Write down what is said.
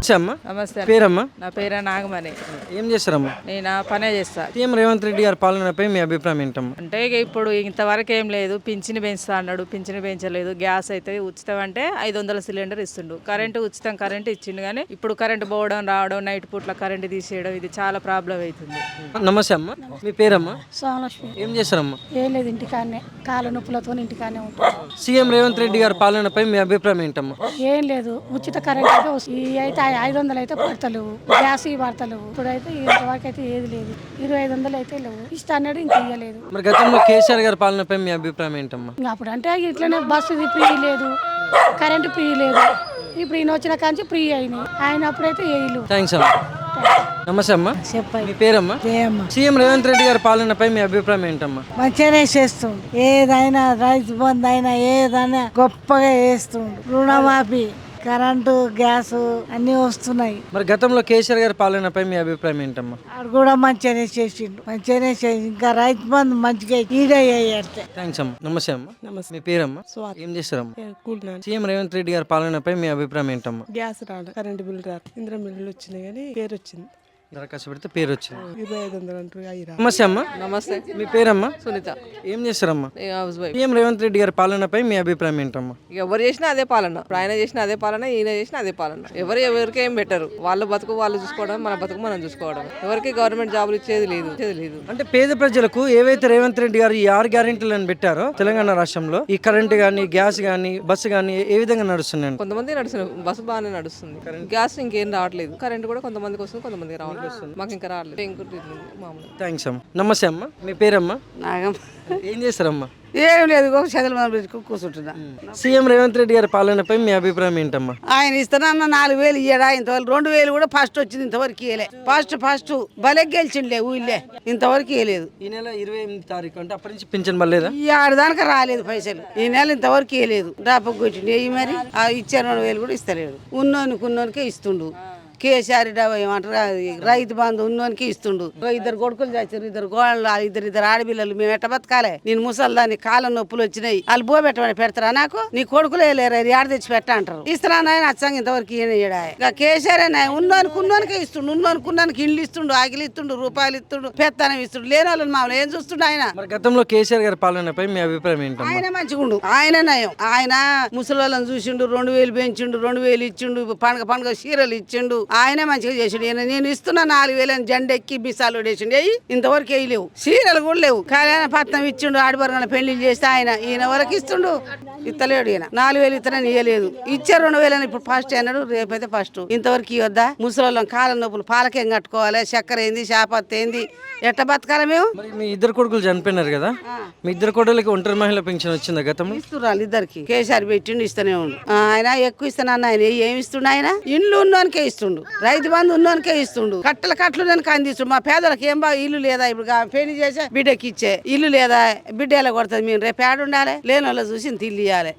నమస్తే అమ్మ. నమస్తే. పేరమ్మా? నా పేరు నాగమణి. ఏం చేస్తారమ్మా? నేను పనే చేస్తా. సీఎం రేవంత్ రెడ్డి గారి పాలనపై మీ అభిప్రాయం ఏంటమ్మా? అంటే ఇక ఇప్పుడు ఇంతవరకు ఏం లేదు. పింఛను పెంచుతా అన్నాడు, పింఛను పెంచలేదు. గ్యాస్ అయితే ఉచితం అంటే 500 సిలిండర్ ఇస్తుండు. కరెంటు ఉచితం కరెంటు ఇచ్చిండు, కానీ ఇప్పుడు కరెంటు పోవడం రావడం, నైట్ పూట్ల కరెంటు తీసేయడం, ఇది చాలా ప్రాబ్లం అవుతుంది. నమస్తే అమ్మ. మీ పేరమ్మా? సోమలక్ష్మి. ఏం చేస్తారమ్మా? ఏం లేదు, ఇంటికాడనే కాళ్ళ నొప్పులతో ఇంటికాడనే ఉంటాం. సీఎం రేవంత్ రెడ్డి గారి పాలనపై మీ అభిప్రాయం ఏంటమ్మా? ఏం లేదు, ఉచిత కరెంట్ అయితే ఈ అయితే 500 అయితే పడతలేవు, గ్యాస్ పడతలేవు. ఇప్పుడైతే ఇంతవరకు అయితే ఏది లేదు. 2500 అయితే లేవు. ఇష్ట అన్నాడు, ఇంక ఇయ్యలేదు. మరి గతంలో కేసీఆర్ గారి పాలనపై మీ అభిప్రాయం ఏంటమ్మా? ఇంకా అప్పుడు అంటే ఇట్లనే బస్సు ఫ్రీ లేదు, కరెంటు ఫ్రీ లేదు. ఇప్పుడు ఈయన వచ్చిన కాంచి ఫ్రీ అయినాయి. ఆయన అప్పుడైతే వేయలు. థ్యాంక్స్ అమ్మా. నమస్తే అమ్మా. చెప్పండి. మీ పేరమ్మా? సీఎం రేవంత్ రెడ్డి గారి పాలనపై మీ అభిప్రాయం ఏంటమ్మా? మంచిగానే చేస్తుండు. ఏదైనా రైతు బంధు అయినా ఏదైనా గొప్పగా చేస్తుండు. రుణమాఫీ, కరెంటు, గ్యాస్ అన్ని వస్తున్నాయి. మరి గతంలో కేసీఆర్ గారి పాలనపై మీ అభిప్రాయం ఏంటమ్మా? ఆడు కూడా మంచిగానే చేసిండు, మంచిగానే చేసి ఇంకా రైతు బంధు మంచిగా ఈడే చేయాలి. థ్యాంక్స్ అమ్మా. నమస్తే అమ్మా. మీ పేరమ్మా? ఏం చేస్తారమ్మా? సీఎం రేవంత్ రెడ్డి గారి పాలనపై మీ అభిప్రాయం ఏంటమ్మా? గ్యాస్ రాడు, కరెంటు బిల్లు రాదు, ఇంద్రం బిల్లులు వచ్చినాయి కానీ పేరు వచ్చింది. దరఖాస్తు పెడితే పేరు వచ్చింది. 2500 అంటారు అయ్యి రా. నమస్తే అమ్మా. నమస్తే. మీ పేరమ్మా? సునీత. ఏం చేస్తారమ్మా? House wife. CM Revanth Reddy గారి పాలనపై మీ అభిప్రాయం ఏంటమ్మా? ఇక ఎవరు చేసినా అదే పాలన. ఇప్పుడు ఆయన చేసినా అదే పాలన, ఈయన చేసినా అదే పాలన. ఎవరికి ఏం బెటరు. వాళ్ళ బతుకు వాళ్ళు చూసుకోవడం, మన బతుకు మనం చూసుకోవడం. ఎవరికి గవర్నమెంట్ జాబులు ఇచ్చేది లేదు. అంటే పేద ప్రజలకు ఏవైతే రేవంత్ రెడ్డి గారు ఈ 6 గ్యారెంటీలను పెట్టారో తెలంగాణ రాష్ట్రంలో, ఈ కరెంట్ గానీ, గ్యాస్ గానీ, బస్సు గానీ ఏ విధంగా నడుస్తున్నాయి? కొంతమంది నడుస్తున్నారు, బస్సు బాగానే నడుస్తుంది. గ్యాస్ ఇంకేం రావట్లేదు. కరెంట్ కూడా కొంతమందికి వస్తుంది, కొంతమందికి రావట్లేదు. మాకు ఇంకా రావట్లేదు. థ్యాంక్స్ అమ్మా. నమస్తే అమ్మా. మీ పేరమ్మా? నాగం. ఏం చేస్తారమ్మా? ఏం లేదు, చదువు కూర్చుంటున్నా. సీఎం రేవంత్ రెడ్డి గారి పాలనపై మీ అభిప్రాయం ఏంటమ్మా? ఆయన ఇస్తానన్న 4000 ఇయ్యడా, ఇంతవరకు 2000 కూడా ఫస్ట్ వచ్చింది, ఇంతవరకు ఇయ్యలే. ఫస్ట్ భలే గెలిచిండే ఊళ్ళే, ఇంతవరకు ఇయ్యలేదు. ఈ నెల 28వ తారీఖు అంటే అప్పటి నుంచి పింఛన్ పడలేదా? ఈ ఆడదానికి రాలేదు పైసలు. ఈ నెల ఇంతవరకు ఇయ్యలేదు. డాపకు కొట్టిండు. ఏ మరి ఆ ఇచ్చే 2000 కూడా ఇస్తలేడు. ఉన్నోనికే ఇస్తుండు. కేసీఆర్ ఏమంటారు, రైతు బంధు ఉన్నోనికి ఇస్తుండు. 2 కొడుకులు చచ్చారు, 2 గోళ్ళు, 2 ఆడపిల్లలు. మేము ఎట్ట బతకాలే? నేను ముసల్దాన్ని కాళ్ళ నొప్పులు వచ్చినాయి. వాళ్ళు బో పెట్టమని పెడతారా? నాకు నీ కొడుకులే లేరు, ఏడ తెచ్చి పెట్ట అంటారు. ఇస్తున్నా అచ్చంగా ఇంతవరకు ఈయనడా. ఇక కేసీఆర్ ఉన్నోనికే ఇస్తుండు. ఉన్నోనికి ఇల్లు ఇస్తుండు, ఆకిలి ఇస్తుండు, రూపాయలు ఇస్తుండు, పెత్తనం ఇస్తుండు. లేని వాళ్ళని మామూలు ఏం చూస్తుండు ఆయన. మరి గతంలో కేసీఆర్ గారి పాలనపై మీ అభిప్రాయం ఏంటమ్మా? ఆయన మంచిగుండు, ఆయన నయం. ఆయన ముసలి వాళ్ళని చూసిండు, 2000 పెంచిండు, 2000 ఇచ్చిండు, పండుగ చీరలు ఇచ్చిండు. ఆయనే మంచిగా చేసిండు. నేను ఇస్తున్నా 4000 అని జెండెక్కి బిసాలు వేసిండు. ఇంతవరకు వేయలేవు. చీరలు కూడా లేవు. కళ్యాణ పట్నం ఇచ్చిండు, ఆడబరగల పెళ్లి చేస్తే ఈయన వరకు ఇస్తుండు. ఇస్తలేడు. ఈయన 4000 ఇస్తానని ఇయ్యలేదు. ఇచ్చే 2000 అని ఇప్పుడు ఫస్ట్ అన్నాడు, రేపైతే ఫస్ట్. ఇంతవరకు ఇవ్వద్దా? ముసలి కాళ్ళ నొప్పులు, పాలకేం కట్టుకోవాలి, చక్కెర ఏంది, శాపత్తి ఏంది, ఎట్ట బతకాలి మేము? మరి మీ 2 కొడుకులు చనిపోయినారు కదా, మీ 2 కొడుకులకి ఒంటరి మహిళ పెన్షన్ వచ్చిందా గతంలో? ఇస్తున్నారు ఇద్దరికి. కేసీఆర్ పెట్టిండు, ఇస్తూనే ఉండు. ఆయన ఎక్కువ ఇస్తానన్న ఆయన ఏమి ఇస్తుండు? ఆయన ఇండ్లు ఉన్నోనికే ఇస్తుండు, రైతు బంధు ఉన్నోనికే ఇస్తుండు, కట్టలు దానికి అందిస్తుండు. మా పేదలకు ఏం బాగా ఇల్లు లేదా? ఇప్పుడు పెళ్లి చేసే బిడ్డకి ఇచ్చే ఇల్లు లేదా? బిడ్డ ఎలా కొడుతుంది? మేము రేపు ఏడుండాలి? లేని వాళ్ళ చూసి ఇంత ఇల్లు ఇవ్వాలి.